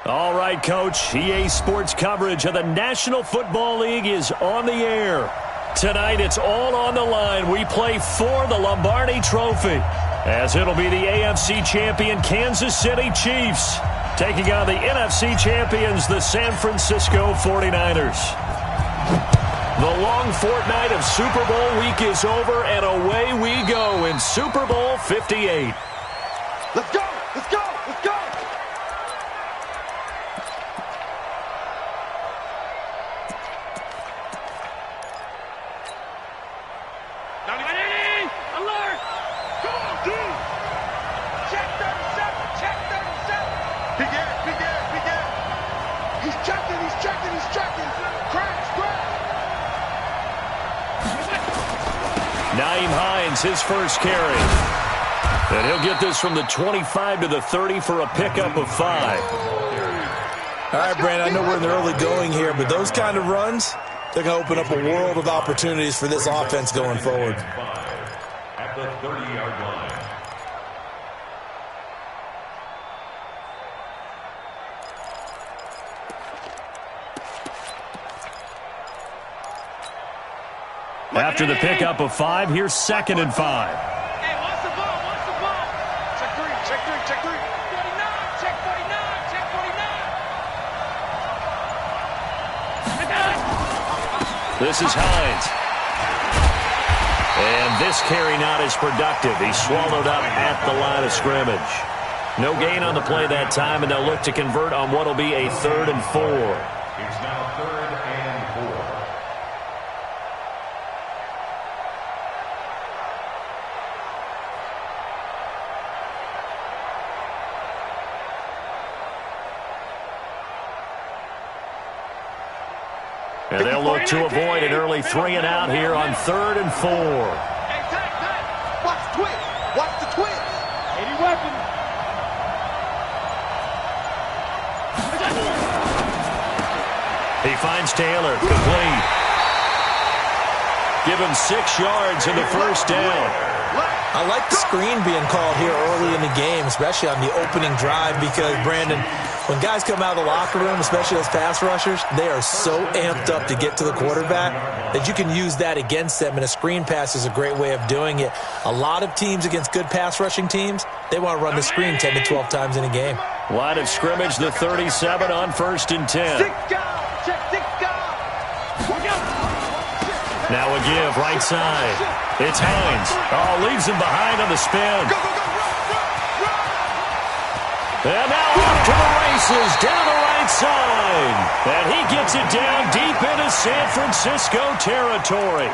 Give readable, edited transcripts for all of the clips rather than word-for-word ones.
All right, Coach. EA Sports coverage of the National Football League is on the air. Tonight, it's all on the line. We play for the Lombardi Trophy, as it'll be the AFC champion Kansas City Chiefs taking on the NFC champions, the San Francisco 49ers. The long fortnight of Super Bowl week is over, and away we go in Super Bowl 58. Let's go! Let's go! Let's go! Alert! Come on, D! Check 37! Check 37! Big air! Big air! Big air! He's checking! He's checking! He's checking! Crash! Crash! Nyheim Hines, his first carry. And he'll get this from the 25 to the 30 for a pickup of 5. All right, Brandon, I know we're in the early going here, but those kind of runs, they're going to open up a world of opportunities for this offense going forward. At the 30-yard line. After the pickup of 5, here's 2nd and 5. Hey, what's the ball? What's the ball? Check 3! Check 3! Check 3! 49! Check 49! Check 49! This is Hines. And this carry not as productive. He's swallowed up at the line of scrimmage. No gain on the play that time, and they'll look to convert on what will be a 3rd and 4. It's now 3rd and 4. And they'll look to avoid an early 3 and out here on 3rd and 4. Hey, Tack! Watch the twist! Watch the twist! 80 weapon! He finds Taylor, complete. Give him 6 yards in the first down. I like the screen being called here early in the game, especially on the opening drive, because, Brandon, when guys come out of the locker room, especially as pass rushers, they are so amped up to get to the quarterback that you can use that against them, and a screen pass is a great way of doing it. A lot of teams against good pass rushing teams, they want to run the screen 10 to 12 times in a game. Line of scrimmage, the 37 on 1st and 10. Check 6 down! Now a give, right side. It's Hines. Oh, leaves him behind on the spin. Go, go, go! Run, run, run! And now off to the races, down the right side. And he gets it down deep into San Francisco territory.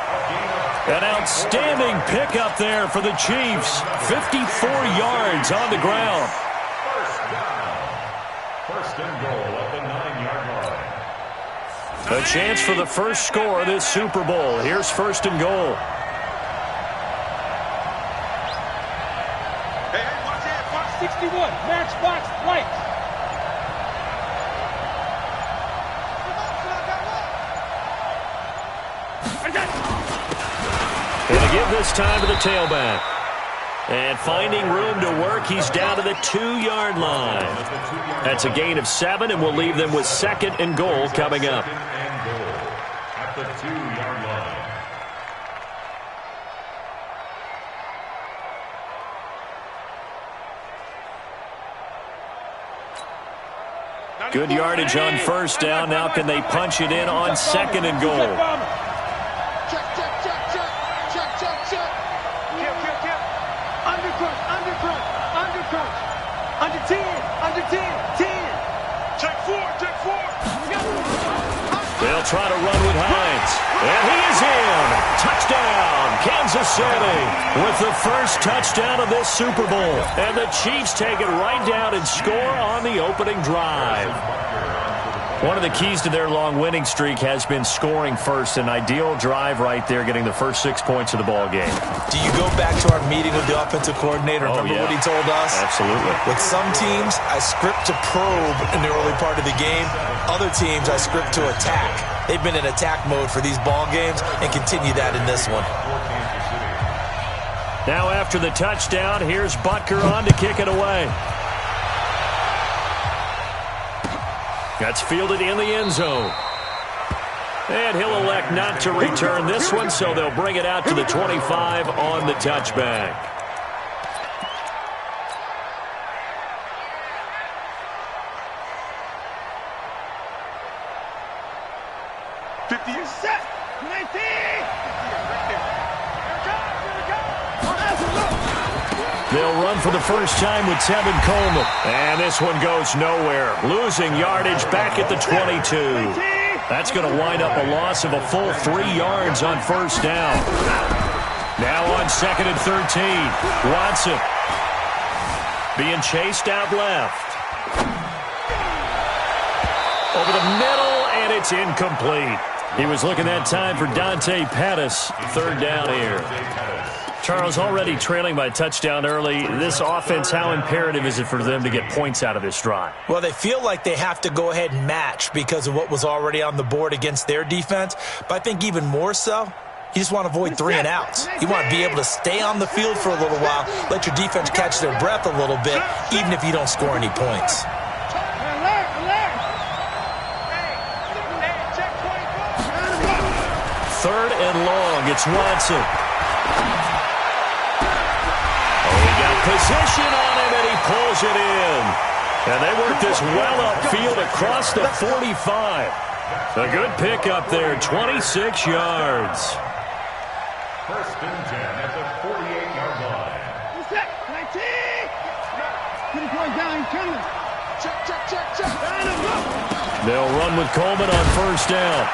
An outstanding pickup there for the Chiefs. 54 yards on the ground. First down. First and goal at the 9-yard line. A chance for the first score of this Super Bowl. Here's 1st and goal. Hey, watch it! Watch 61, matchbox lights. Gonna give this time to the tailback. And finding room to work, he's down to the 2-yard line. That's a gain of 7, and we'll leave them with 2nd and goal coming up. At the 2-yard line. Good yardage on 1st down. Now can they punch it in on 2nd and goal? Check, check, check, check! Check, check, check! Kill. Undercrunch, undercrunch, undercrunch. Under 10, under 10, 10. Check 4, check 4! They'll try to run with Hines. And he is in. Touchdown, Kansas City, with the first touchdown of this Super Bowl. And the Chiefs take it right down and score on the opening drive. One of the keys to their long winning streak has been scoring first. An ideal drive right there, getting the first 6 points of the ball game. Do you go back to our meeting with the offensive coordinator? Remember what he told us? Absolutely. With some teams, I script to probe in the early part of the game. Other teams, I script to attack. They've been in attack mode for these ball games and continue that in this one. Now after the touchdown, here's Butker on to kick it away. That's fielded in the end zone. And he'll elect not to return this one, so they'll bring it out to the 25 on the touchback. Set. 19. They'll run for the first time with Tevin Coleman. And this one goes nowhere. Losing yardage back at the 22. That's going to wind up a loss of a full 3 yards on first down. Now on 2nd and 13. Watson being chased out left. Over the middle, and it's incomplete. He was looking that time for Dante Pettis. 3rd down here. Charles, already trailing by a touchdown early. This offense, how imperative is it for them to get points out of this drive? Well, they feel like they have to go ahead and match because of what was already on the board against their defense. But I think even more so, you just want to avoid 3 and outs. You want to be able to stay on the field for a little while, let your defense catch their breath a little bit, even if you don't score any points. 3rd and long. It's Watson. Position on him, and he pulls it in. And they work this well upfield across the 45. A good pickup there, 26 yards. 1st and 10 at the 48-yard line. Set. 19. Put it going down. He's coming. Check. They'll run with Coleman on first down.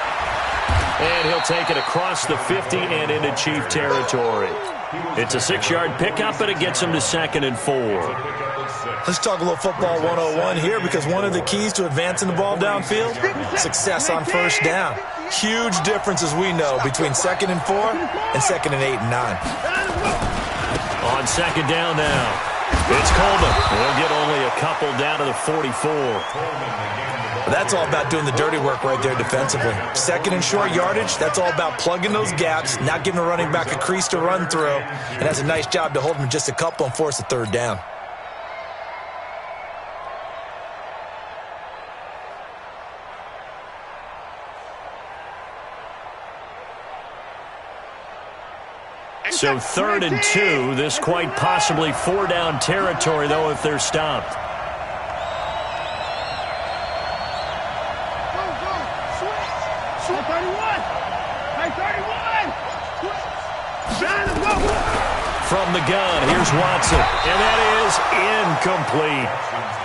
And he'll take it across the 50 and into Chief territory. It's a 6-yard pickup, but it gets him to 2nd and 4. Let's talk a little football 101 here, because one of the keys to advancing the ball downfield, success on first down. Huge difference, as we know, between 2nd and 4 and 2nd and 8 and 9. On 2nd down now, it's Coleman. He'll get only a couple down to the 44. That's all about doing the dirty work right there defensively. 2nd and short yardage, that's all about plugging those gaps, not giving a running back a crease to run through, and has a nice job to hold him just a couple and force a 3rd down. So 3rd and 2, this quite possibly 4-down territory, though, if they're stopped. From the gun, here's Watson, and that is incomplete.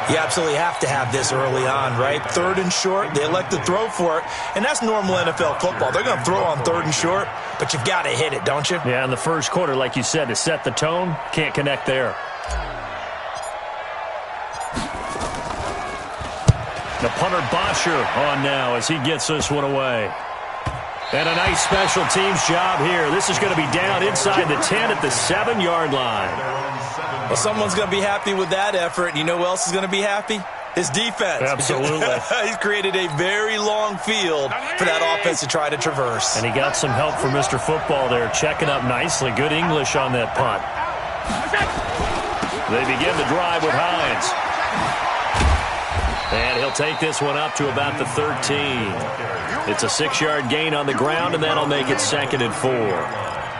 You absolutely have to have this early on, right? 3rd and short, they elect to throw for it, and that's normal NFL football. They're going to throw on 3rd and short, but you've got to hit it, don't you? Yeah, in the first quarter, like you said, to set the tone, can't connect there. The punter Bosher on now as he gets this one away. And a nice special teams job here. This is going to be down inside the 10 at the 7-yard line. Well, someone's going to be happy with that effort. You know who else is going to be happy? His defense. Absolutely. He's created a very long field for that offense to try to traverse. And he got some help from Mr. Football there, checking up nicely. Good English on that punt. They begin the drive with Hines. And he'll take this one up to about the 13. It's a 6-yard gain on the ground, and that'll make it 2nd and 4.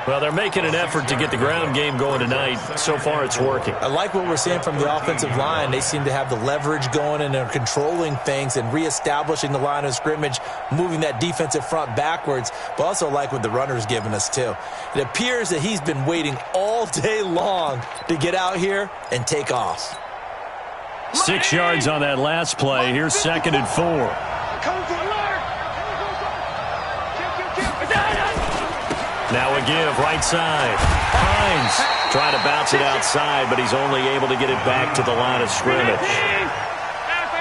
Well, they're making an effort to get the ground game going tonight. So far, it's working. I like what we're seeing from the offensive line. They seem to have the leverage going, and they're controlling things and reestablishing the line of scrimmage, moving that defensive front backwards, but also like what the runner's giving us, too. It appears that he's been waiting all day long to get out here and take off. 6 yards on that last play. Here's 2nd and 4. Now a give, right side. Hines trying to bounce it outside, but he's only able to get it back to the line of scrimmage.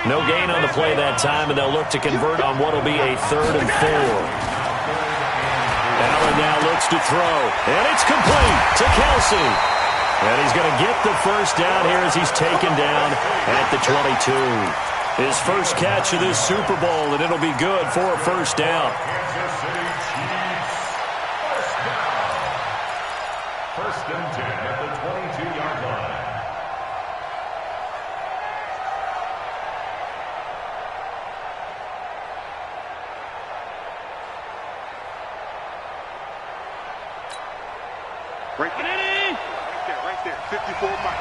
No gain on the play that time, and they'll look to convert on what will be a 3rd and 4. Allen now looks to throw, and it's complete to Kelsey. And he's going to get the first down here as he's taken down at the 22. His first catch of this Super Bowl, and it'll be good for a first down. First and 10 at the 22-yard line. Right there. Right there. 54 Mike.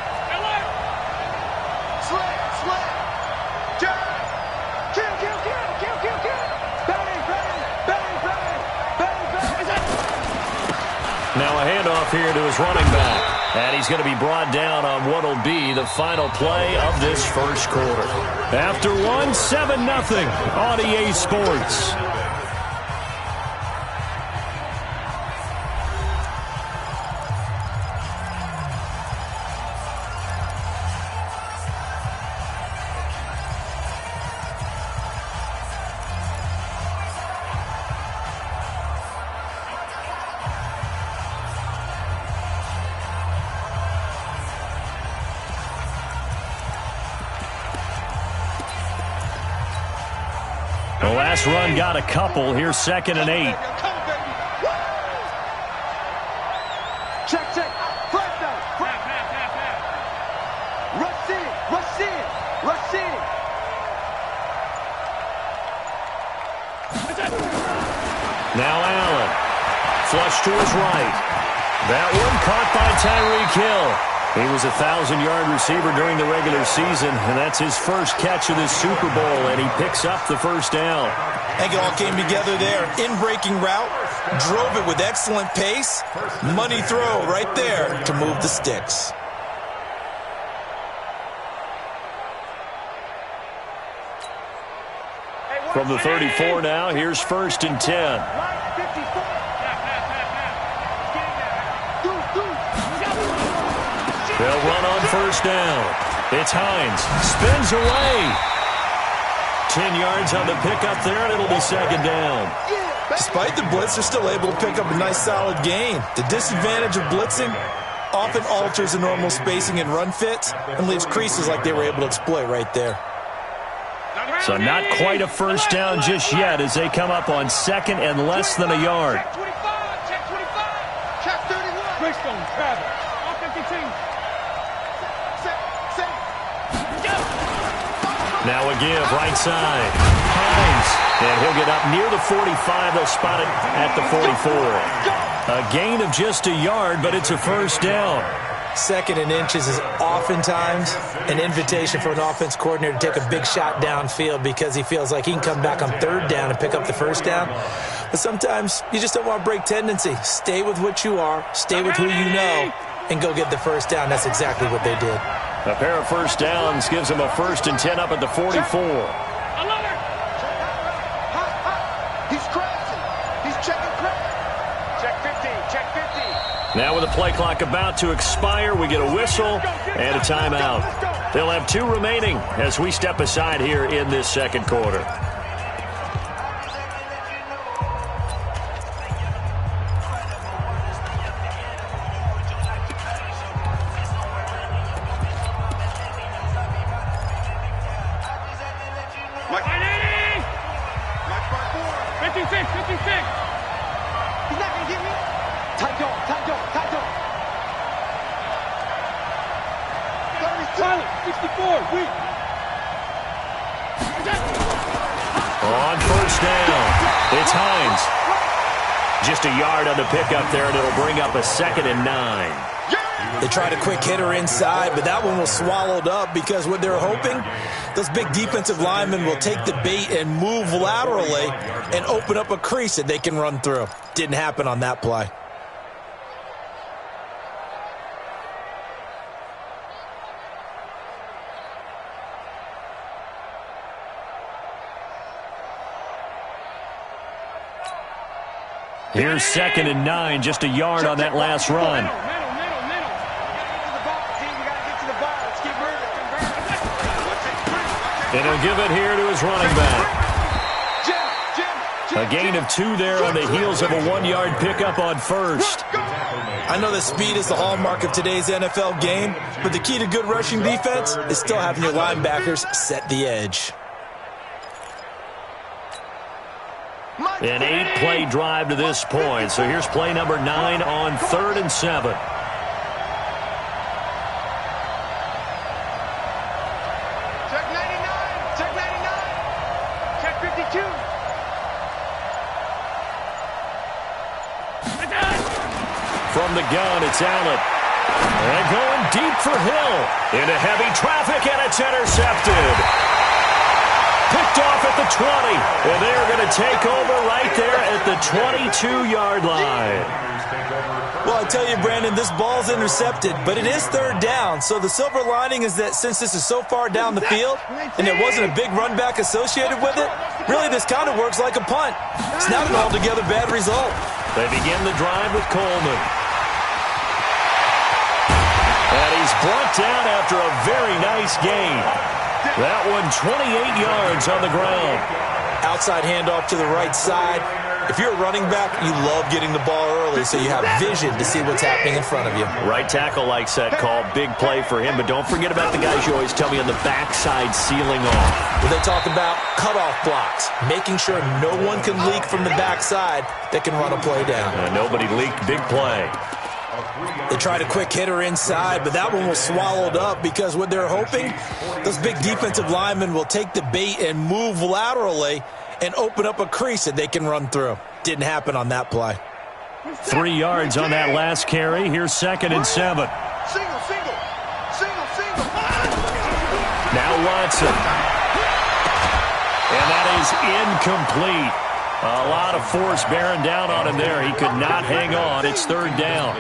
Slam. Jab. Kill. Bang. Now a handoff here to his running back. And he's going to be brought down on what will be the final play of this first quarter. After one, 7-0 on EA Sports. The last run got a couple. Here's 2nd and 8. Check. Flat down. Rush in. Now Allen. Flush to his right. That one caught by Tyreek Hill. He was a 1,000-yard receiver during the regular season, and that's his first catch of this Super Bowl, and he picks up the first down. I think it all came together there. In-breaking route, drove it with excellent pace. Money throw right there to move the sticks. From the 34 now, here's 1st and 10. They'll run on first down. It's Hines. Spins away. 10 yards on the pickup there, and it'll be 2nd down. Despite the blitz, they're still able to pick up a nice solid gain. The disadvantage of blitzing often alters the normal spacing and run fits and leaves creases like they were able to exploit right there. So not quite a first down just yet as they come up on 2nd and less than a yard. Check 31. Greystone, travel. Offensive team. Now a give, right side. Hines. And he'll get up near the 45. They'll spot it at the 44. A gain of just a yard, but it's a first down. 2nd and inches is oftentimes an invitation for an offense coordinator to take a big shot downfield because he feels like he can come back on 3rd down and pick up the first down. But sometimes you just don't want to break tendency. Stay with what you are, stay with who you know, and go get the first down. That's exactly what they did. A pair of first downs gives them a 1st and 10 up at the 44. He's crashing. He's checking crash. Check 50. Now with the play clock about to expire, we get a whistle and a timeout. They'll have 2 remaining as we step aside here in this 2nd quarter. On first down, it's Hines. Just a yard on the pickup there, and it'll bring up a 2nd and 9. They tried a quick hitter inside, but that one was swallowed up because what they're hoping, those big defensive linemen will take the bait and move laterally and open up a crease that they can run through. Didn't happen on that play. Here's 2nd and 9, just a yard on that last run. And he'll give it here to his running back. A gain of 2 there on the heels of a 1-yard pickup on first. I know that speed is the hallmark of today's NFL game, but the key to good rushing defense is still having your linebackers set the edge. An 8-play drive to this point. So here's play number 9 on 3rd and 7. Check 99. Check 99. Check 52. From the gun, it's Allen. And going deep for Hill. Into heavy traffic, and it's intercepted. Picked off at the 20. And they're going to take over right there at the 22-yard line. Well, I tell you, Brandon, this ball's intercepted, but it is third down. So the silver lining is that since this is so far down the field and there wasn't a big run back associated with it, really this kind of works like a punt. It's not an altogether bad result. They begin the drive with Coleman. And he's brought down after a very nice gain. That one 28 yards on the ground. Outside handoff to the right side. If you're a running back, you love getting the ball early so you have vision to see what's happening in front of you. Right tackle likes that call. Big play for him. But don't forget about the guys you always tell me on the backside sealing off. Well, they talk about cutoff blocks, making sure no one can leak from the backside that can run a play down. Nobody leaked. Big play. They tried a quick hitter inside, but that one was swallowed up because what they're hoping, those big defensive linemen will take the bait and move laterally and open up a crease that they can run through. Didn't happen on that play. 3 yards on that last carry. Here's 2nd and 7. Single. Now Watson. And that is incomplete. A lot of force bearing down on him there. He could not hang on. It's 3rd down.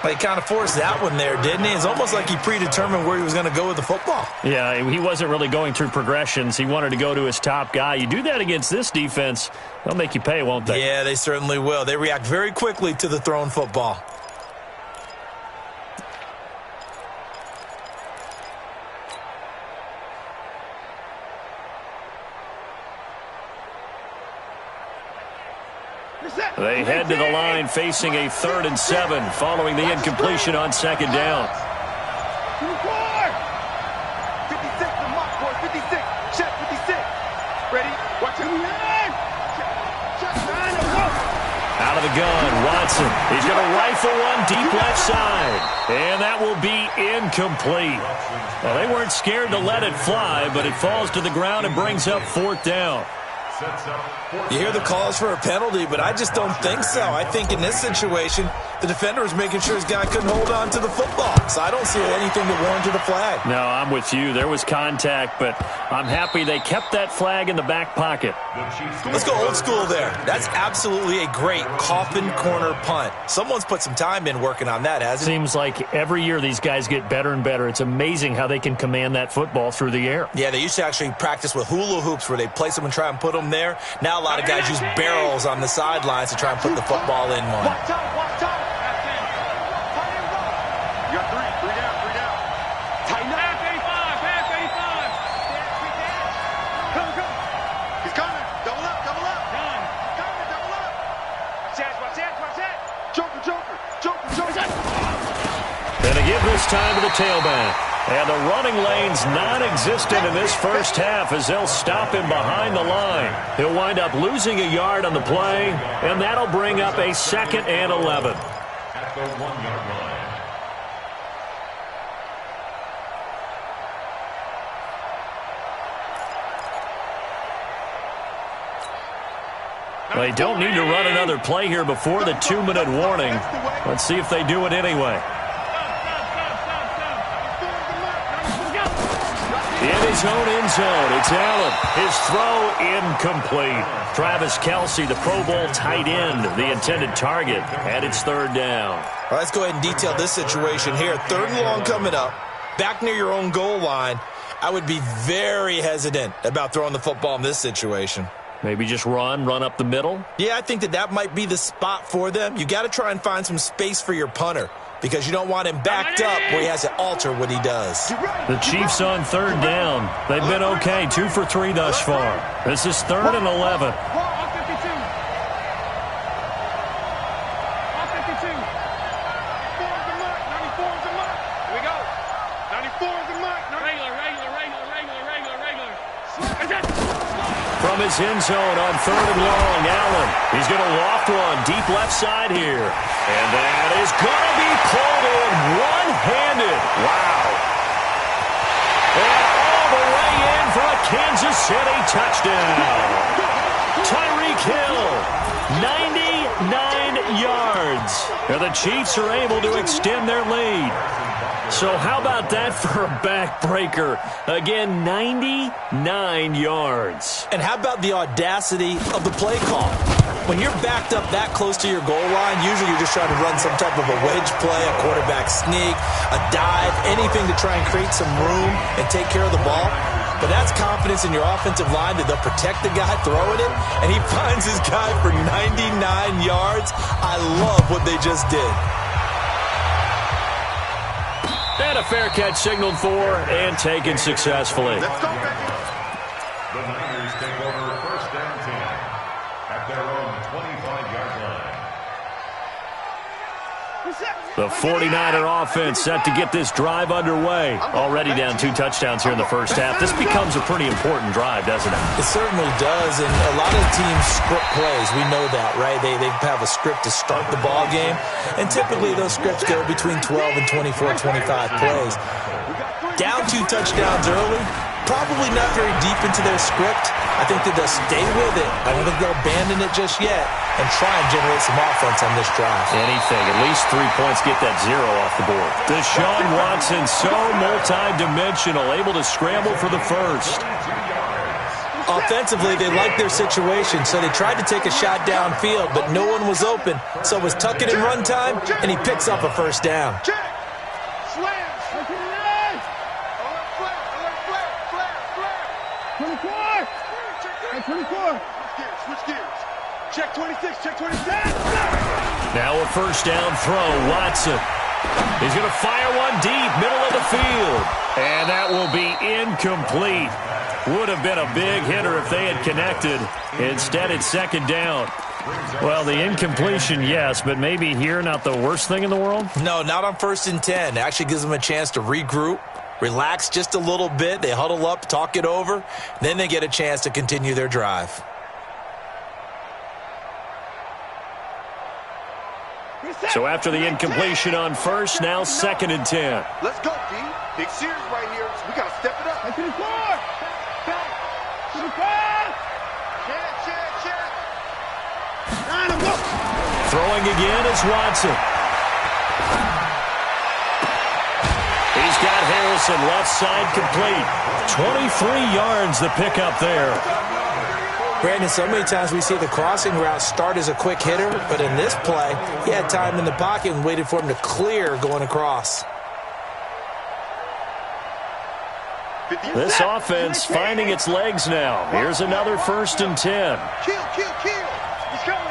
He kind of forced that one there, didn't he? It's almost like he predetermined where he was going to go with the football. Yeah, he wasn't really going through progressions. He wanted to go to his top guy. You do that against this defense, they'll make you pay, won't they? Yeah, they certainly will. They react very quickly to the thrown football. They head to the line facing a 3rd and 7 following the incompletion on 2nd down. 56, the mark, boy, 56. Check, 56. Ready? Watch it. Out of the gun, Watson. He's going to rifle one deep left side. And that will be incomplete. Well, they weren't scared to let it fly, but it falls to the ground and brings up 4th down. You hear the calls for a penalty, but I just don't think so. I think in this situation, the defender was making sure his guy couldn't hold on to the football. So I don't see anything that warranted a flag. No, I'm with you. There was contact, but I'm happy they kept that flag in the back pocket. Let's go old school there. That's absolutely a great coffin corner punt. Someone's put some time in working on that, hasn't it? Seems like every year these guys get better and better. It's amazing how they can command that football through the air. Yeah, they used to actually practice with hula hoops where they place them and try and put them there. Now a lot of guys use barrels on the sidelines to try and put the football in one. Watch out. You got 3 down. Tighten up. Pass 85. Come. He's coming. Double up. Done. Coming, double up. Watch that. Joker. And they give this time to the tailback. And the running lane's non-existent in this first half as they'll stop him behind the line. He'll wind up losing a yard on the play, and that'll bring up a 2nd and 11. At the 1-yard line. They don't need to run another play here before the 2-minute warning. Let's see if they do it anyway. In his own end zone, it's Allen. His throw incomplete. Travis Kelce, the Pro Bowl tight end, the intended target, and it's 3rd down. Well, let's go ahead and detail this situation here. 3rd and long coming up, back near your own goal line. I would be very hesitant about throwing the football in this situation. Maybe just run up the middle? Yeah, I think that might be the spot for them. You got to try and find some space for your punter because you don't want him backed up where he has to alter what he does. The Chiefs on 3rd down. They've been okay, 2 for 3 thus far. This is 3rd and 11. All 52. All 52. 94 is the mark. Here we go. 94 is the mark. Regular. From his end zone on 3rd and long, Allen. He's going to loft one deep left side here. And that is going to be pulled in one-handed. Wow. And all the way in for a Kansas City touchdown. Tyreek Hill, 99 yards. And the Chiefs are able to extend their lead. So how about that for a backbreaker? Again, 99 yards. And how about the audacity of the play call? When you're backed up that close to your goal line, usually you're just trying to run some type of a wedge play, a quarterback sneak, a dive, anything to try and create some room and take care of the ball. But that's confidence in your offensive line that they'll protect the guy throwing it, and he finds his guy for 99 yards. I love what they just did. And a fair catch signaled for and taken successfully. Let's go, baby. The Niners take over first and 10 at their own 25-yard line. The 49er offense set to get this drive underway. Already down 2 touchdowns here in the first half. This becomes a pretty important drive, doesn't it? It certainly does, and a lot of teams script plays. We know that, right? They have a script to start the ball game, and typically those scripts go between 12 and 24, 25 plays. Down 2 touchdowns early, probably not very deep into their script. I think that they'll stay with it. I don't think they'll abandon it just yet and try and generate some offense on this drive. Anything. At least 3 points, get that 0 off the board. Deshaun Watson, so multi-dimensional, able to scramble for the first. Offensively, they liked their situation, so they tried to take a shot downfield, but no one was open. So it was tuck it in run time, and he picks up a first down. Check. Slam. Alert, flare. 24. Switch gears. Check 26. Check 26. Now a first down throw. Watson. He's going to fire one deep, middle of the field. And that will be incomplete. Would have been a big hitter if they had connected. Instead, it's second down. Well, the incompletion, yes, but maybe here not the worst thing in the world? No, not on 1st and 10. It actually gives them a chance to regroup, relax just a little bit. They huddle up, talk it over. Then they get a chance to continue their drive. So after the incompletion on first, now 2nd and 10. Let's go, D. Big series right here. So we got to step it up. 24. Check. Throwing again is Watson. He's got Harrison left side complete. 23 yards the pickup there. Brandon, so many times we see the crossing route start as a quick hitter, but in this play, he had time in the pocket and waited for him to clear going across. This offense finding its legs now. Here's another 1st and 10. Kill. He's coming.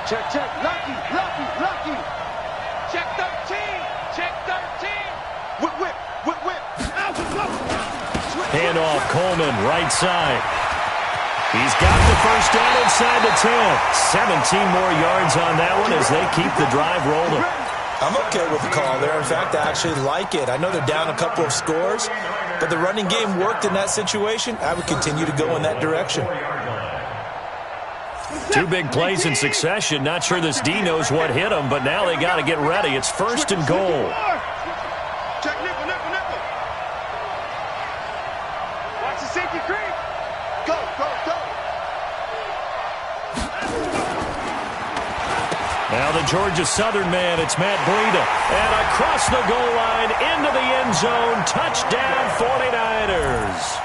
Check. Lucky. Check 13. Whip. Handoff, Coleman, right side. He's got the first down inside the 10. 17 more yards on that one as they keep the drive rolling. I'm okay with the call there. In fact, I actually like it. I know they're down a couple of scores, but the running game worked in that situation. I would continue to go in that direction. 2 big plays in succession. Not sure this D knows what hit him, but now they got to get ready. It's 1st and goal. Check nickel. Watch the safety creep. Go. Now the Georgia Southern man, it's Matt Breida. And across the goal line, into the end zone, touchdown 49ers.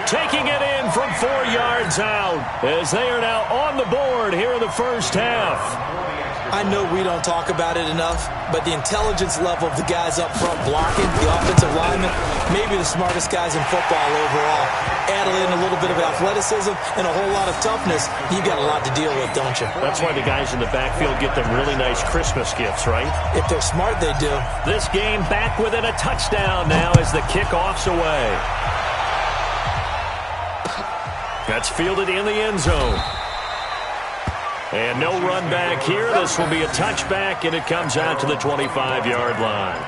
Taking it in from 4 yards out as they are now on the board here in the first half. I know we don't talk about it enough, but the intelligence level of the guys up front blocking, the offensive linemen, maybe the smartest guys in football overall. Add in a little bit of athleticism and a whole lot of toughness, you got a lot to deal with, don't you? That's why the guys in the backfield get them really nice Christmas gifts, right? If they're smart, they do. This game back within a touchdown now as the kickoff's away. That's fielded in the end zone. And no run back here. This will be a touchback, and it comes out to the 25-yard line.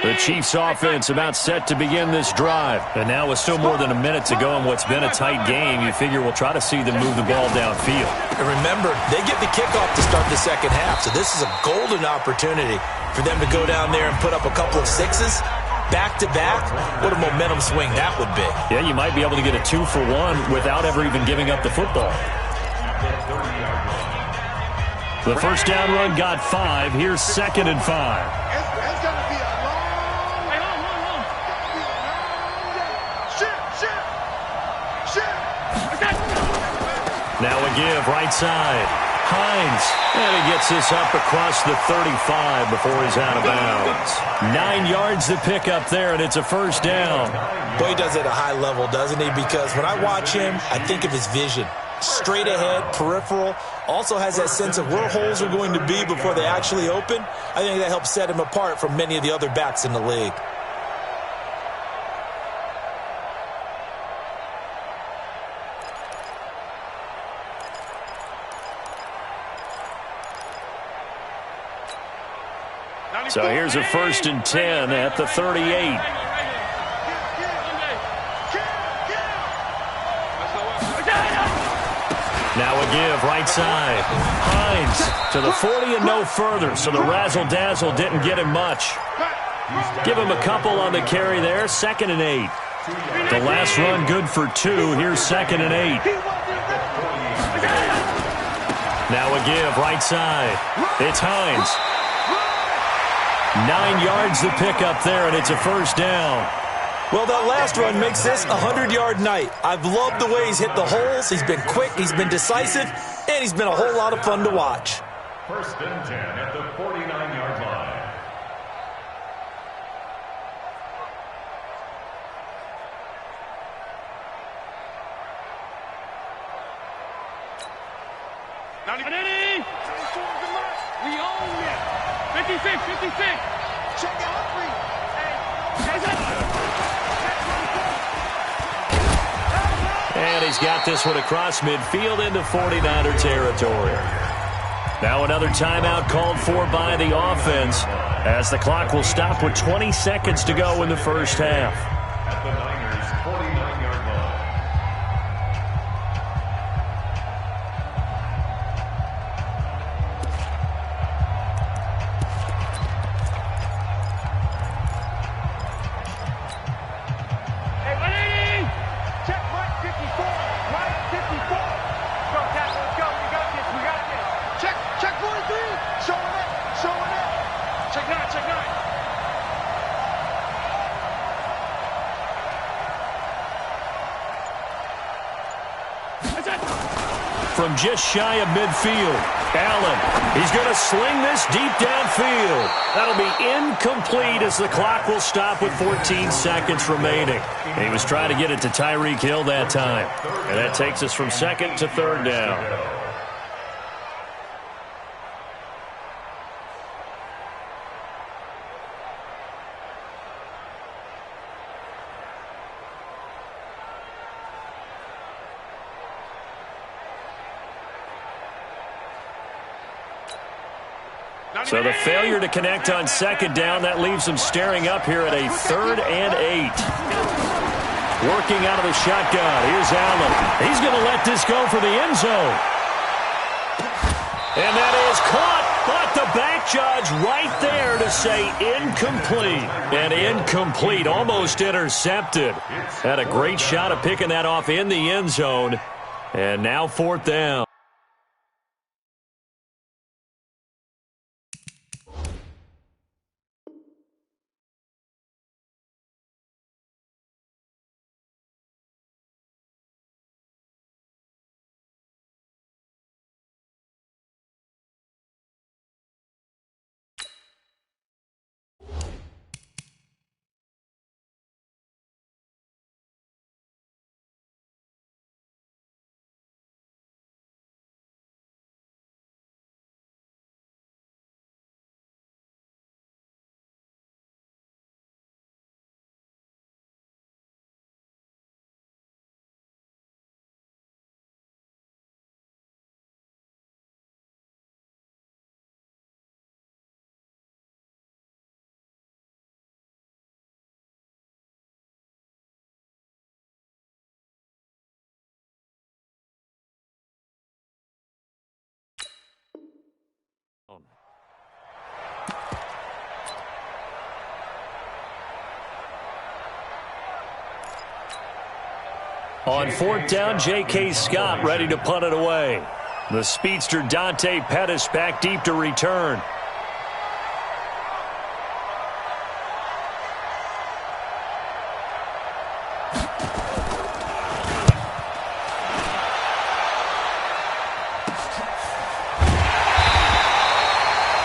The Chiefs offense about set to begin this drive. And now with still more than a minute to go in what's been a tight game, you figure we'll try to see them move the ball downfield. And remember, they get the kickoff to start the second half, so this is a golden opportunity for them to go down there and put up a couple of sixes back-to-back, what a momentum swing that would be. Yeah, you might be able to get a 2-for-1 without ever even giving up the football. The first down run got 5. Here's 2nd and 5. It's going to be a long way. Shift. Now a give, right side. Hines, and he gets this up across the 35 before he's out of bounds. 9 yards to pick up there, and it's a first down. Boy, he does it at a high level, doesn't he? Because when I watch him, I think of his vision. Straight ahead, peripheral, also has that sense of where holes are going to be before they actually open. I think that helps set him apart from many of the other backs in the league. So here's a 1st and 10 at the 38. Now a give, right side. Hines to the 40 and no further, so the razzle-dazzle didn't get him much. Give him a couple on the carry there, 2nd and 8. The last run good for 2. Here's 2nd and 8. Now a give, right side. It's Hines. 9 yards to pick up there, and it's a first down. Well, that last run makes this a 100-yard night. I've loved the way he's hit the holes. He's been quick, he's been decisive, and he's been a whole lot of fun to watch. 1st and 10 at the 49-yard line. We own it. 56. Check it out, And he's got this one across midfield into 49er territory. Now another timeout called for by the offense as the clock will stop with 20 seconds to go in the first half. At the Niners' 49-yard line. From just shy of midfield, Allen, he's going to sling this deep downfield. That'll be incomplete as the clock will stop with 14 seconds remaining. He was trying to get it to Tyreek Hill that time. And that takes us from 2nd to 3rd down. So the failure to connect on 2nd down, that leaves them staring up here at a 3rd and 8. Working out of the shotgun. Here's Allen. He's going to let this go for the end zone. And that is caught, but the back judge right there to say incomplete. And incomplete, almost intercepted. Had a great shot of picking that off in the end zone. And now 4th down. On fourth down, J.K. Scott ready to punt it away. The speedster Dante Pettis back deep to return.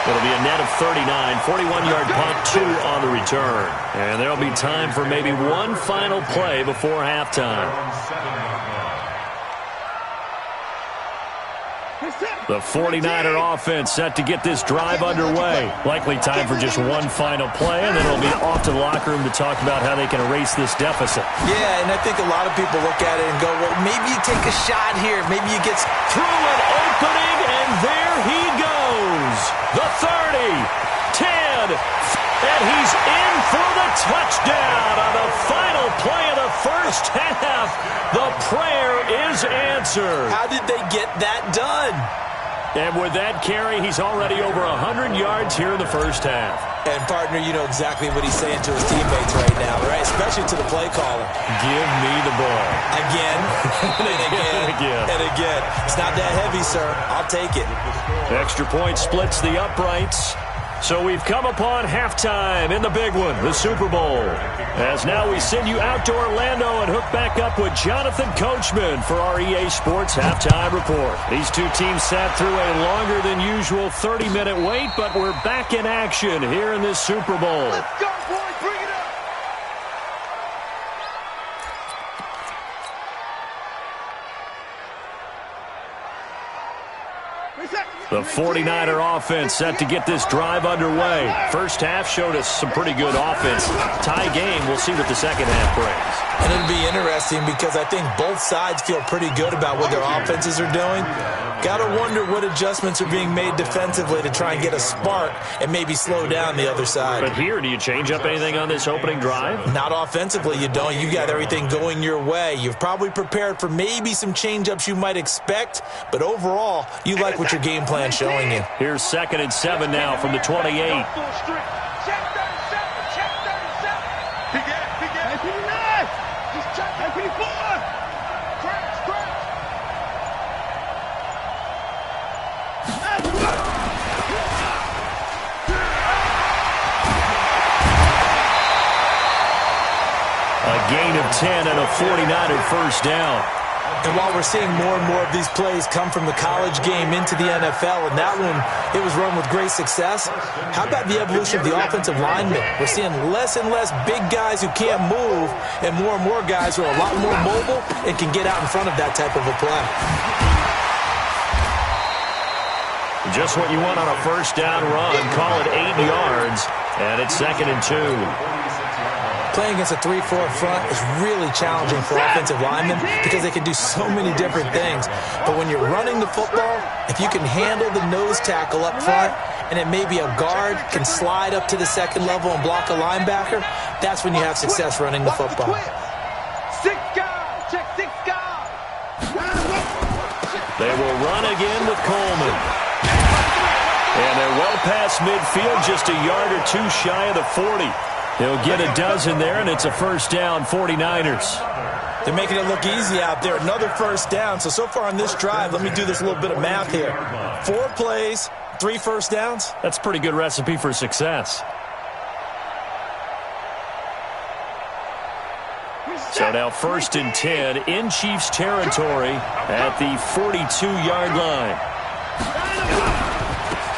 It'll be a net of 39, 41-yard punt, 2 on the return. And there'll be time for maybe one final play before halftime. The 49er offense set to get this drive underway. Likely time for just one final play, and then it'll be off to the locker room to talk about how they can erase this deficit. Yeah, and I think a lot of people look at it and go, well, maybe you take a shot here. Maybe you get through an opening, and there he goes. The 30, 10, and he's in for the touchdown on the final play of the first half. The prayer is answered. How did they get that done? And with that carry, he's already over 100 yards here in the first half. And, partner, you know exactly what he's saying to his teammates right now, right? Especially to the play caller. Give me the ball. Again, and again, and again. It's not that heavy, sir. I'll take it. Extra point splits the uprights. So we've come upon halftime in the big one, the Super Bowl. As now we send you out to Orlando and hook back up with Jonathan Coachman for our EA Sports Halftime Report. These two teams sat through a longer than usual 30-minute wait, but we're back in action here in this Super Bowl. Let's go, boys. Bring it up. The 49er offense set to get this drive underway. First half showed us some pretty good offense. Tie game, we'll see what the second half brings. And it'll be interesting because I think both sides feel pretty good about what their offenses are doing. Got to wonder what adjustments are being made defensively to try and get a spark and maybe slow down the other side. But here, do you change up anything on this opening drive? Not offensively, you don't. You got everything going your way. You've probably prepared for maybe some change-ups you might expect, but overall, you like what your game plan's showing you. Here's 2nd and 7 now from the 28. Check 37. Check 37. He got it. He's checking. 34. Crash. A gain of 10 and a 49er first down. And while we're seeing more and more of these plays come from the college game into the NFL, and that one, it was run with great success, how about the evolution of the offensive linemen? We're seeing less and less big guys who can't move and more guys who are a lot more mobile and can get out in front of that type of a play. Just what you want on a first down run. Call it 8 yards, and it's 2nd and 2. Playing against a 3-4 front is really challenging for offensive linemen because they can do so many different things. But when you're running the football, if you can handle the nose tackle up front, and it may be a guard can slide up to the second level and block a linebacker, that's when you have success running the football. 6 guys. Check 6 guys. They will run again with Coleman. And they're well past midfield, just a yard or two shy of the 40. He'll get a dozen there, and it's a first down, 49ers. They're making it look easy out there. Another first down. So far on this drive, let me do this little bit of math here. 4 plays, 3 first downs. That's a pretty good recipe for success. So now 1st and 10 in Chiefs territory at the 42-yard line.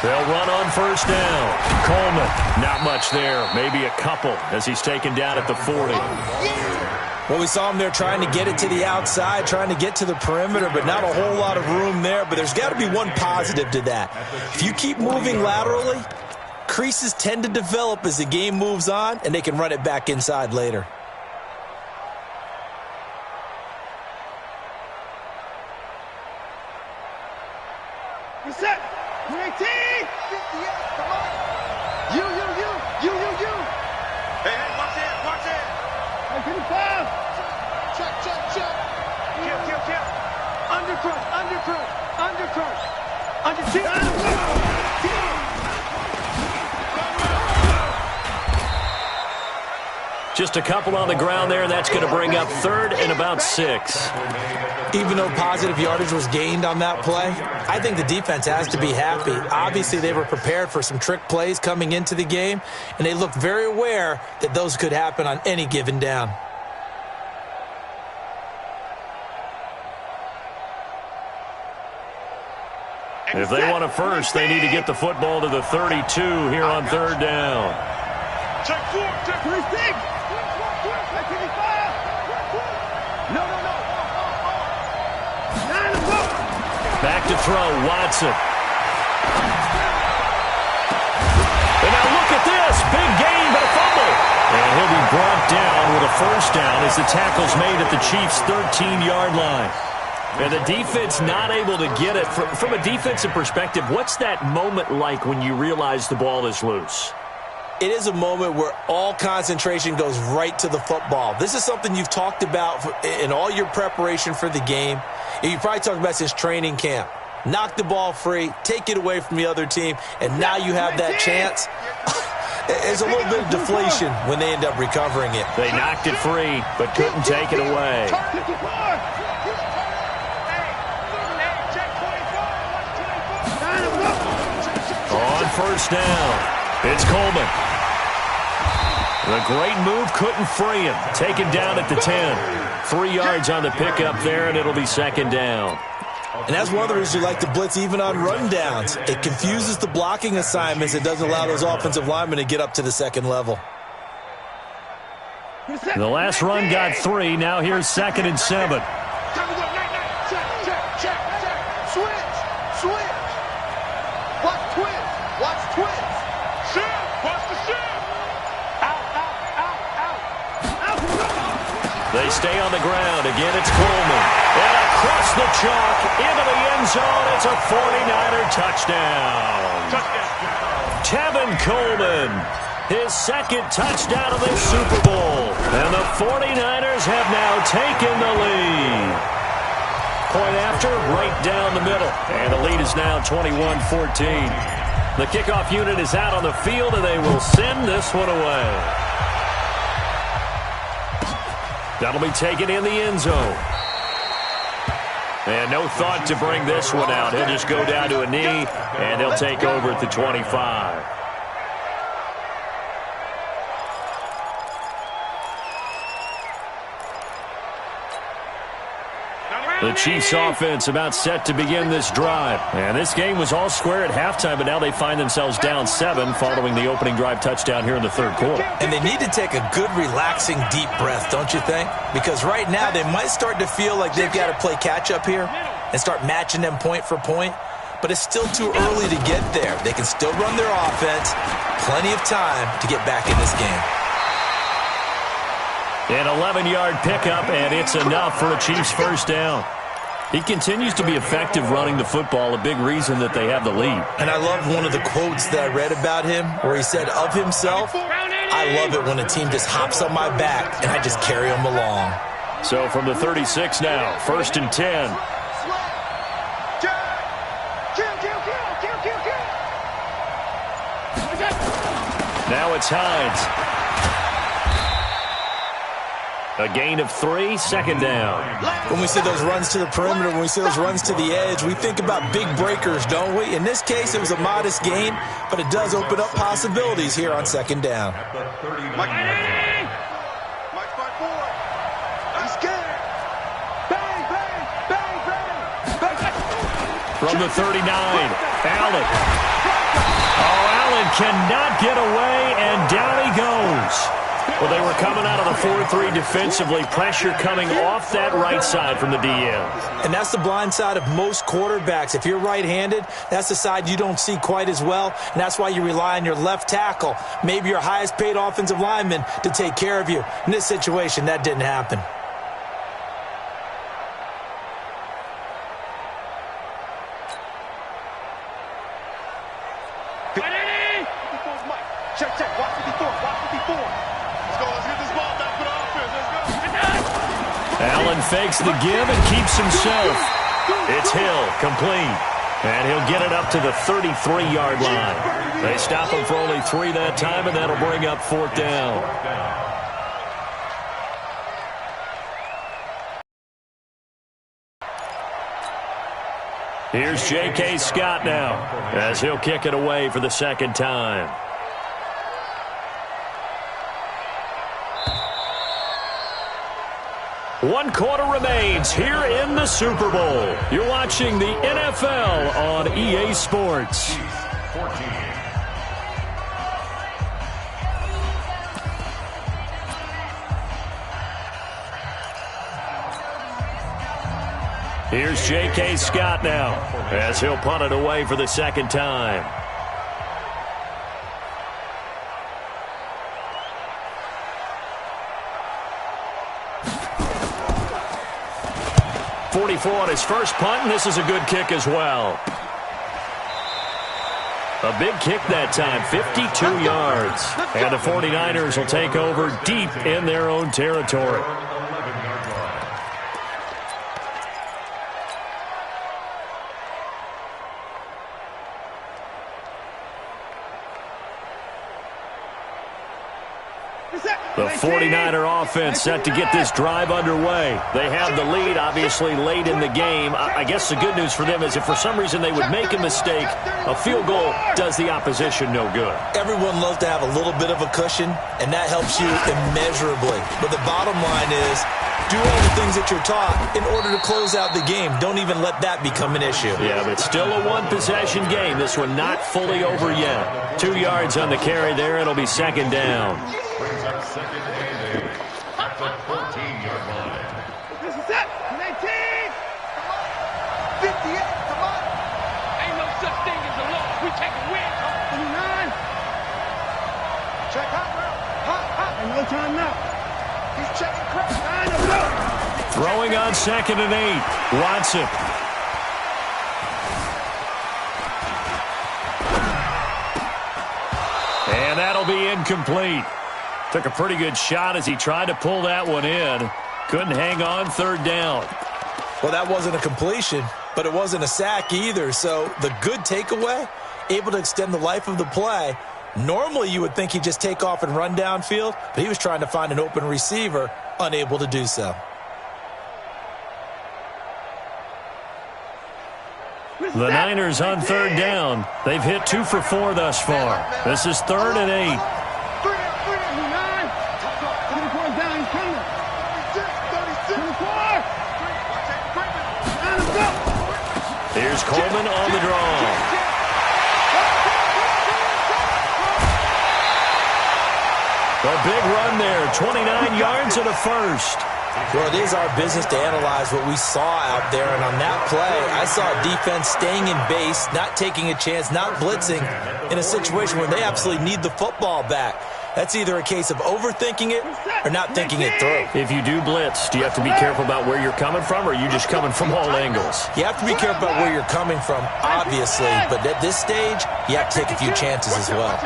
They'll run on first down. Coleman, not much there. Maybe a couple as he's taken down at the 40. Well, we saw him there trying to get it to the outside, trying to get to the perimeter, but not a whole lot of room there. But there's got to be one positive to that. If you keep moving laterally, creases tend to develop as the game moves on, and they can run it back inside later. Reset. 18. Come on. You. Hey, watch it. 25. Check. Kill. Undercrush. Just a couple on the ground there, and that's going to bring up 3rd and about 6. Even though positive yardage was gained on that play, I think the defense has to be happy. Obviously, they were prepared for some trick plays coming into the game, and they looked very aware that those could happen on any given down. If they want a first, they need to get the football to the 32 here on 3rd down. Check 4, check 3. Back to throw, Watson. And now look at this. Big gain, but a fumble. And he'll be brought down with a first down as the tackle's made at the Chiefs' 13-yard line. And the defense not able to get it. From a defensive perspective, what's that moment like when you realize the ball is loose? It is a moment where all concentration goes right to the football. This is something you've talked about in all your preparation for the game. You probably talked about since training camp. Knock the ball free, take it away from the other team, and now you have that chance. There's a little bit of deflation when they end up recovering it. They knocked it free, but couldn't take it away. On first down, it's Coleman. The great move couldn't free him. Taken down at the 10. 3 yards on the pickup there, and it'll be 2nd down. And that's one of the reasons you like to blitz even on rundowns. It confuses the blocking assignments. It doesn't allow those offensive linemen to get up to the 2nd level. The last run got 3. Now here's 2nd and 7. They stay on the ground. Again, it's Coleman. And across the chalk, into the end zone. It's a 49er touchdown. Tevin Coleman, his 2nd touchdown of this Super Bowl. And the 49ers have now taken the lead. Point after, right down the middle. And the lead is now 21-14. The kickoff unit is out on the field, and they will send this one away. That'll be taken in the end zone. And no thought to bring this one out. He'll just go down to a knee, and he'll take over at the 25. The Chiefs offense about set to begin this drive. And this game was all square at halftime, but now they find themselves down 7 following the opening drive touchdown here in the 3rd quarter. And they need to take a good, relaxing, deep breath, don't you think? Because right now they might start to feel like they've got to play catch-up here and start matching them point for point. But it's still too early to get there. They can still run their offense. Plenty of time to get back in this game. An 11-yard pickup, and it's enough for a Chiefs first down. He continues to be effective running the football, a big reason that they have the lead. And I love one of the quotes that I read about him where he said of himself, I love it when a team just hops on my back and I just carry them along. So from the 36 now, 1st and 10. Now it's Hines. A gain of 3, 2nd down. When we see those runs to the perimeter, when we see those runs to the edge, we think about big breakers, don't we? In this case, it was a modest gain, but it does open up possibilities here on 2nd down. Mike 5-4. He's scared. Bang, bang, bang, bang. From the 39, Allen. Oh, Allen cannot get away, and down he goes. Well, they were coming out of the 4-3 defensively. Pressure coming off that right side from the DN. And that's the blind side of most quarterbacks. If you're right-handed, that's the side you don't see quite as well. And that's why you rely on your left tackle, maybe your highest-paid offensive lineman, to take care of you. In this situation, that didn't happen. Check, check. Watch 54. Watch 54. Let's go. Let's get this ball back for the offense. Let's go. Allen fakes the give and keeps himself. It's Hill, complete. And he'll get it up to the 33-yard line. They stop him for only 3 that time, and that'll bring up 4th down. Here's J.K. Scott now as he'll kick it away for the second time. One quarter remains here in the Super Bowl. You're watching the NFL on EA Sports. 14. Here's J.K. Scott now as he'll punt it away for the second time. .44 on his first punt, and this is a good kick as well. A big kick that time, 52 yards. And the 49ers will take over deep in their own territory. The 49er offense set to get this drive underway. They have the lead, obviously, late in the game. I guess the good news for them is if for some reason they would make a mistake, a field goal does the opposition no good. Everyone loves to have a little bit of a cushion, and that helps you immeasurably. But the bottom line is, do all the things that you're taught in order to close out the game. Don't even let that become an issue. Yeah, but still a one-possession game. This one not fully over yet. 2 yards on the carry there. It'll be second down. Brings up second and 8 at the 14-yard line. This is it. 19. 58. Come on. Ain't no such thing as a loss. We take a win. 29. Check hot, bro. Hot. And no time now. He's checking crap. Throwing on second and 8. Watson. And that'll be incomplete. Took a pretty good shot as he tried to pull that one in. Couldn't hang on third down. Well, that wasn't a completion, but it wasn't a sack either. So the good takeaway, able to extend the life of the play. Normally you would think he'd just take off and run downfield, but he was trying to find an open receiver, unable to do so. The Niners on third down. They've hit 2 for 4 thus far. This is third and 8. Here's Coleman on the draw. A big run there, 29 yards and a first. Well, it is our business to analyze what we saw out there, and on that play, I saw a defense staying in base, not taking a chance, not blitzing, in a situation where they absolutely need the football back. That's either a case of overthinking it or not thinking it through. If you do blitz, do you have to be careful about where you're coming from, or are you just coming from all angles? You have to be careful about where you're coming from, obviously, but at this stage, you have to take a few chances as well.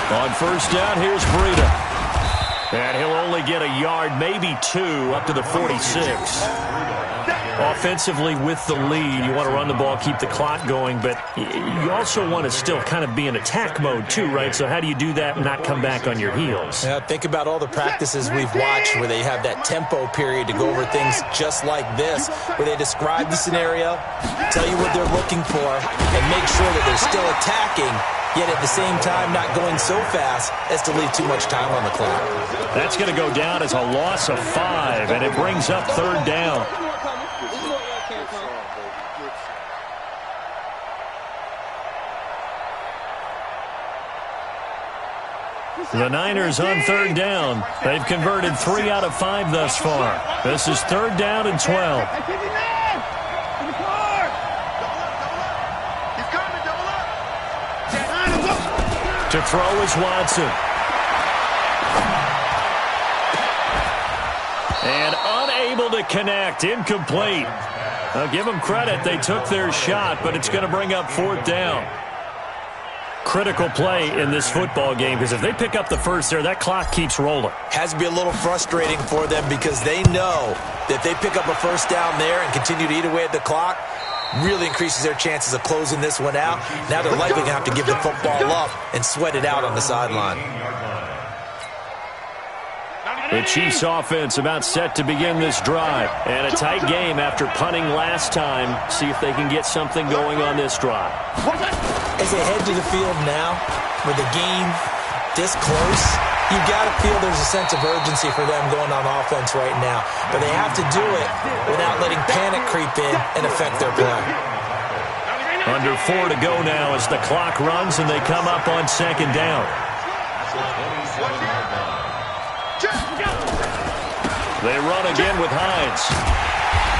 On first down, here's Breida. And he'll only get a yard, maybe 2, up to the 46. Offensively with the lead, you want to run the ball, keep the clock going, but you also want to still kind of be in attack mode too, right? So how do you do that and not come back on your heels? Yeah, think about all the practices we've watched where they have that tempo period to go over things just like this, where they describe the scenario, tell you what they're looking for, and make sure that they're still attacking, yet at the same time not going so fast as to leave too much time on the clock. That's going to go down as a loss of 5, and it brings up third down. The Niners on third down. They've converted 3 out of 5 thus far. This is third down and 12. To throw is Watson. And unable to connect. Incomplete. I'll give them credit. They took their shot, but it's going to bring up fourth down. Critical play in this football game, because if they pick up the first there, that clock keeps rolling. Has to be a little frustrating for them because they know that if they pick up a first down there and continue to eat away at the clock, really increases their chances of closing this one out. Now they're likely going to have to give the football up and sweat it out on the sideline. The Chiefs offense about set to begin this drive. And a tight game after punting last time. See if they can get something going on this drive. As they head to the field now, with the game this close, you've got to feel there's a sense of urgency for them going on offense right now. But they have to do it without letting panic creep in and affect their play. Under 4 to go now as the clock runs and they come up on second down. They run again with Hines.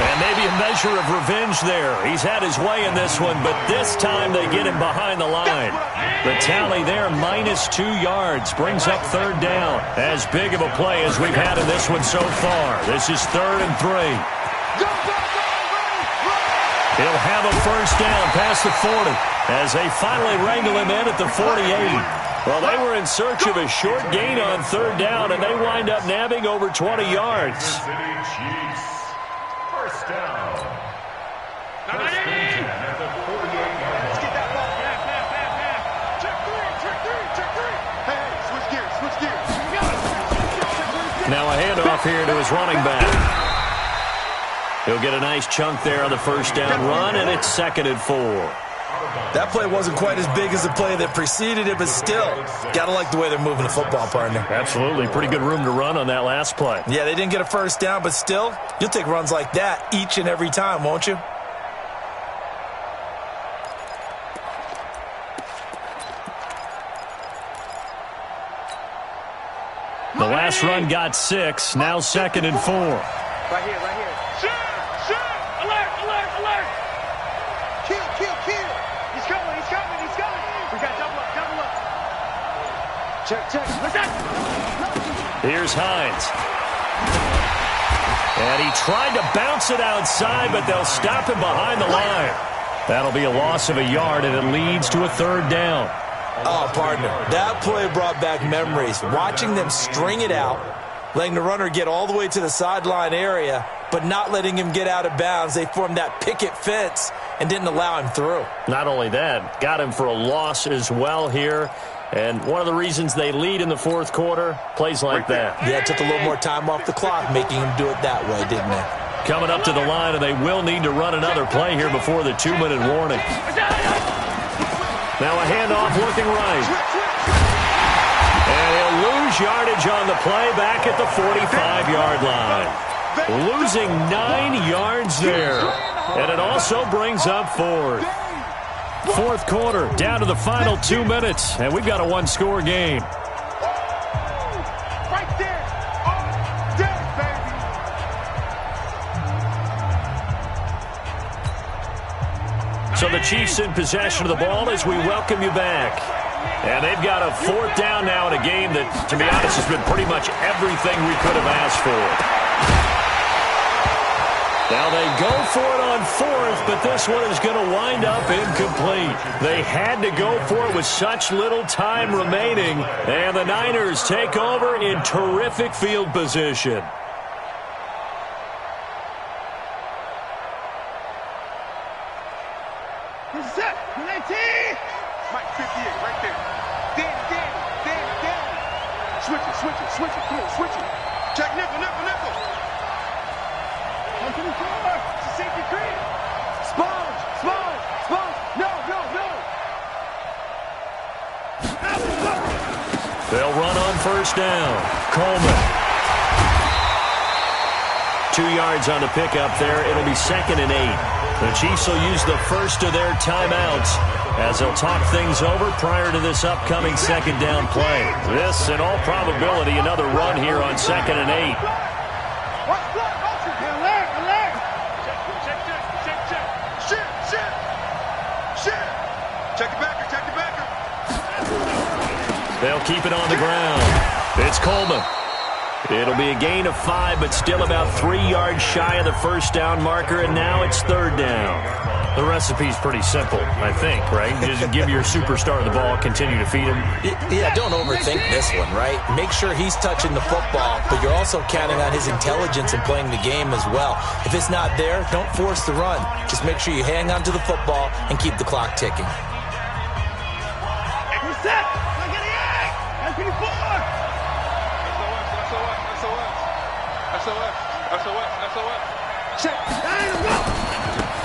And maybe a measure of revenge there. He's had his way in this one, but this time they get him behind the line. The tally there, -2 yards, brings up third down. As big of a play as we've had in this one so far. This is 3rd and 3. He'll have a first down past the 40 as they finally wrangle him in at the 48. Well, they were in search of a short gain on third down, and they wind up nabbing over 20 yards. First down. First and 10 at the 48-yard line. Get that ball. Check three. Hey, switch gears. Now a handoff here to his running back. He'll get a nice chunk there on the first down run, and it's 2nd and 4. That play wasn't quite as big as the play that preceded it, but still, got to like the way they're moving the football, partner. Absolutely. Pretty good room to run on that last play. Yeah, they didn't get a first down, but still, you'll take runs like that each and every time, won't you? The last run got 6. Now 2nd and 4. Right here. Shoot! Alert! Kill. He's coming. We got double up. Check. What's that? Here's Hines. And he tried to bounce it outside, but they'll stop him behind the line. That'll be a loss of a yard, and it leads to a third down. Oh, partner, that play brought back memories. Watching them string it out, letting the runner get all the way to the sideline area, but not letting him get out of bounds. They formed that picket fence and didn't allow him through. Not only that, got him for a loss as well here. And one of the reasons they lead in the fourth quarter, plays like that. Yeah, it took a little more time off the clock, making him do it that way, didn't it? Coming up to the line, and they will need to run another play here before the 2-minute warning. Now a handoff looking right. And he'll lose yardage on the play back at the 45-yard line. Losing 9 yards there. And it also brings up 4th. Fourth quarter, down to the final 2 minutes, and we've got a one-score game. Right there. All day, baby. So the Chiefs in possession of the ball as we welcome you back. And they've got a 4th down now in a game that, to be honest, has been pretty much everything we could have asked for. Now they go for it on 4th, but this one is going to wind up incomplete. They had to go for it with such little time remaining, and the Niners take over in terrific field position. Who's that? 19. Mike 58, right there. Danny. Switch it. Come on, switch it. Check nickel. 124. It's a safety cream. Sponge. No. They'll run on first down. Coleman. 2 yards on the pickup there. It'll be 2nd and 8. The Chiefs will use the first of their timeouts as they'll talk things over prior to this upcoming 2nd down play. This, in all probability, another run here on 2nd and 8. Check. Check the backer. They'll keep it on the ground. It's Coleman. It'll be a gain of 5, but still about 3 yards shy of the first down marker, and now it's 3rd down. The recipe's pretty simple, I think, right? Just give your superstar the ball, continue to feed him. Yeah, don't overthink this one, right? Make sure he's touching the football, but you're also counting on his intelligence in playing the game as well. If it's not there, don't force the run. Just make sure you hang on to the football and keep the clock ticking. Who's that? Look at the egg. 24. So what? Check.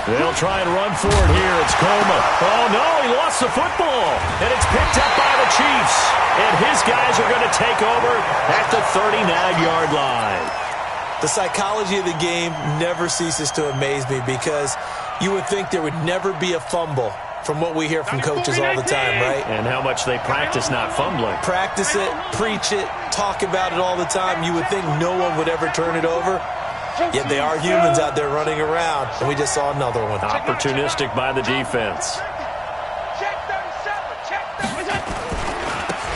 They'll try and run for it here. It's Coleman. Oh, no, he lost the football. And it's picked up by the Chiefs. And his guys are going to take over at the 39-yard line. The psychology of the game never ceases to amaze me because you would think there would never be a fumble from what we hear from coaches all the time, right? And how much they practice not fumbling. Practice it, preach it, talk about it all the time. You would think no one would ever turn it over. Yet they are humans out there running around, and we just saw another one. Opportunistic by the defense.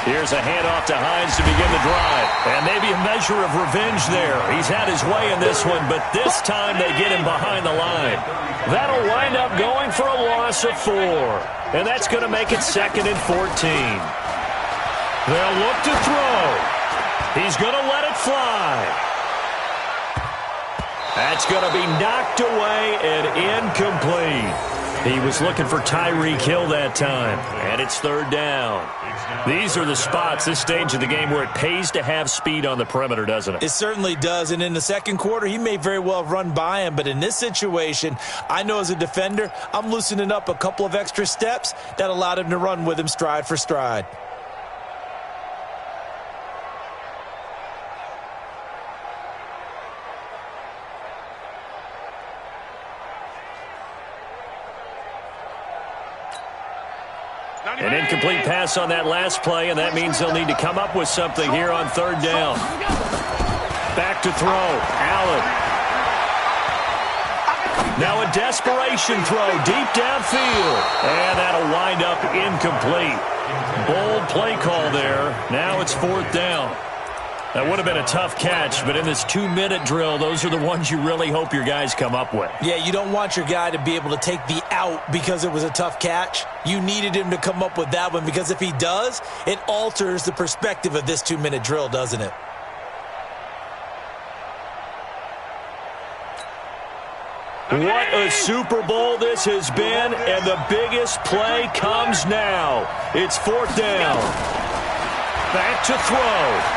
Here's a handoff to Hines to begin the drive. And maybe a measure of revenge there. He's had his way in this one, but this time they get him behind the line. That'll wind up going for a loss of 4. And that's going to make it 2nd and 14. They'll look to throw. He's going to let it fly. That's going to be knocked away and incomplete. He was looking for Tyreek Hill that time, and it's 3rd down. These are the spots, this stage of the game, where it pays to have speed on the perimeter, doesn't it? It certainly does, and in the second quarter, he may very well run by him, but in this situation, I know as a defender, I'm loosening up a couple of extra steps that allowed him to run with him stride for stride. An incomplete pass on that last play, and that means they'll need to come up with something here on 3rd down. Back to throw. Allen. Now a desperation throw deep downfield. And that'll wind up incomplete. Bold play call there. Now it's 4th down. That would have been a tough catch, but in this 2-minute drill, those are the ones you really hope your guys come up with. Yeah, you don't want your guy to be able to take the out because it was a tough catch. You needed him to come up with that one because if he does, it alters the perspective of this 2-minute drill, doesn't it? What a Super Bowl this has been, and the biggest play comes now. It's 4th down. Back to throw.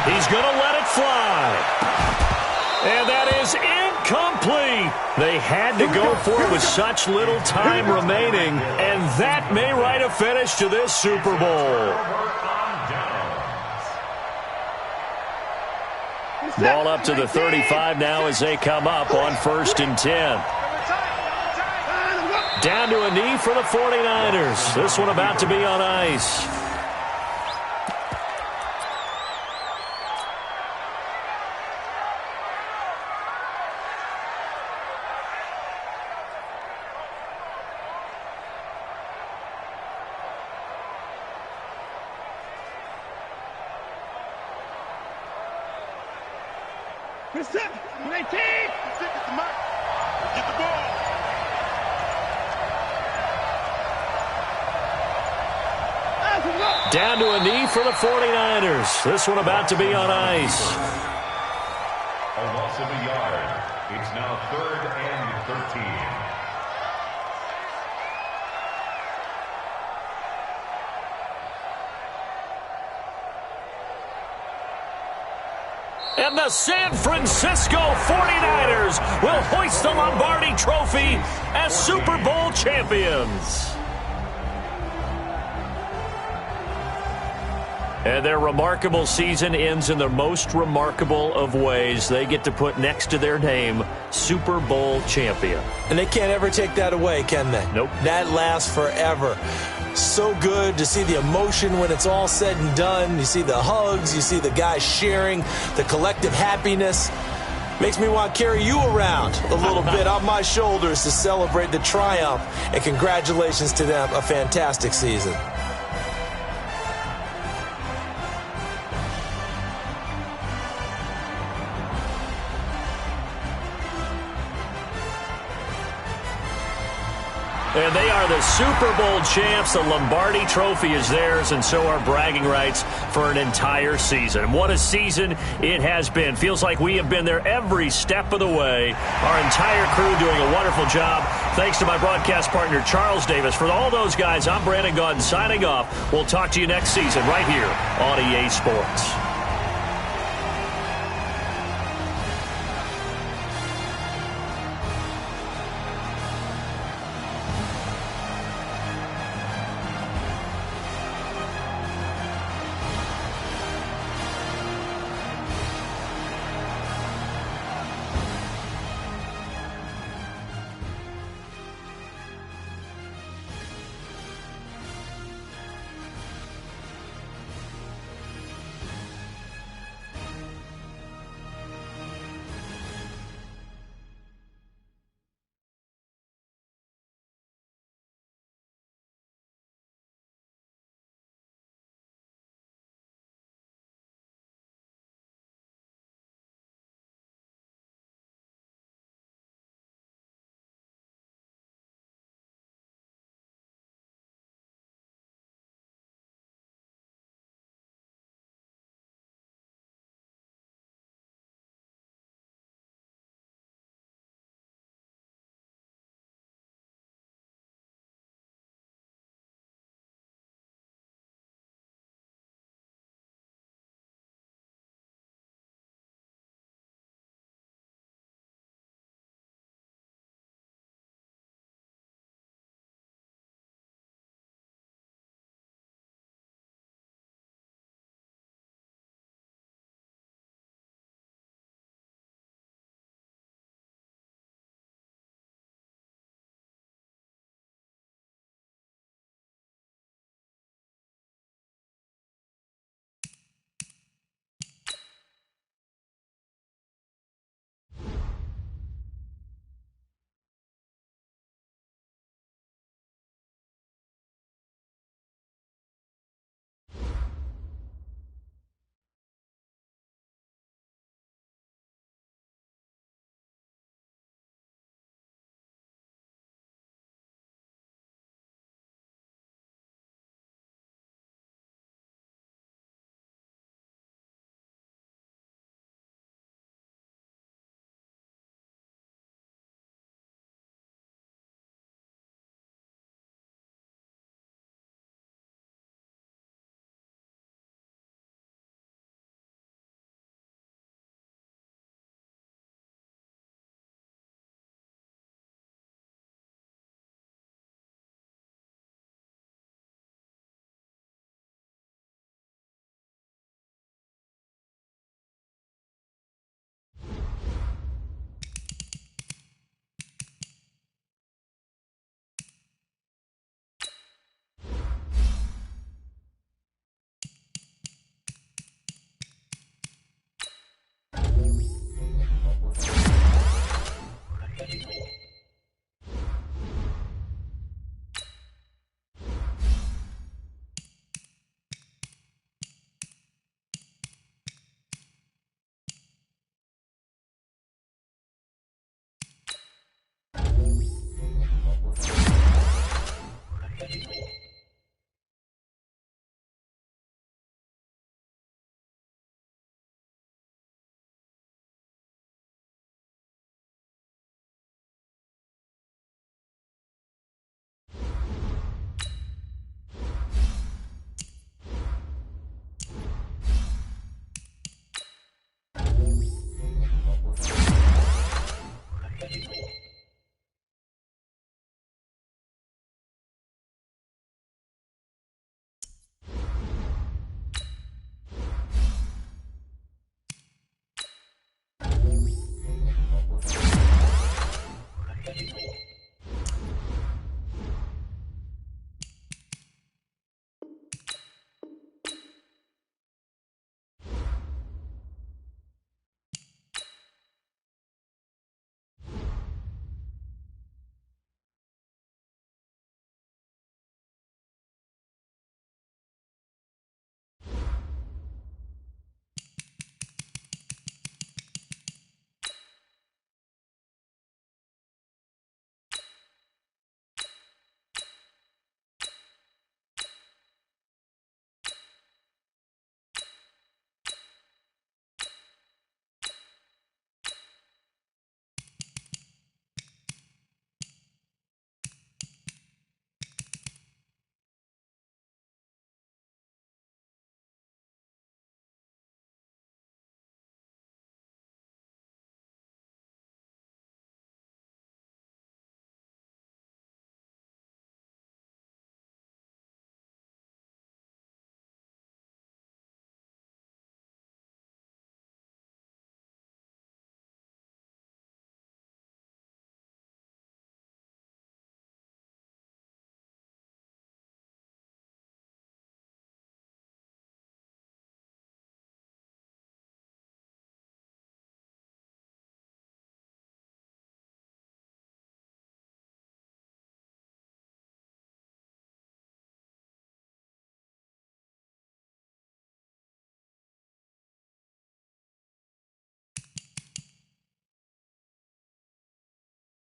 He's going to let it fly. And that is incomplete. They had to go for it with such little time remaining, and that may write a finish to this Super Bowl. Ball up to the 35 now as they come up on 1st and 10. Down to a knee for the 49ers. This one about to be on ice. Get the mark. Get the ball. Down to a knee for the 49ers. This one about to be on ice. A loss of a yard. It's now 3rd and 13. And the San Francisco 49ers will hoist the Lombardi Trophy as Super Bowl champions. And their remarkable season ends in the most remarkable of ways. They get to put next to their name, Super Bowl champion. And they can't ever take that away, can they? Nope. That lasts forever. So good to see the emotion when it's all said and done. You see the hugs, you see the guys sharing, the collective happiness. Makes me want to carry you around a little bit on my shoulders to celebrate the triumph. And congratulations to them, a fantastic season. And they are the Super Bowl champs. The Lombardi Trophy is theirs, and so are bragging rights for an entire season. What a season it has been. Feels like we have been there every step of the way. Our entire crew doing a wonderful job. Thanks to my broadcast partner, Charles Davis. For all those guys, I'm Brandon Gaudin signing off. We'll talk to you next season right here on EA Sports.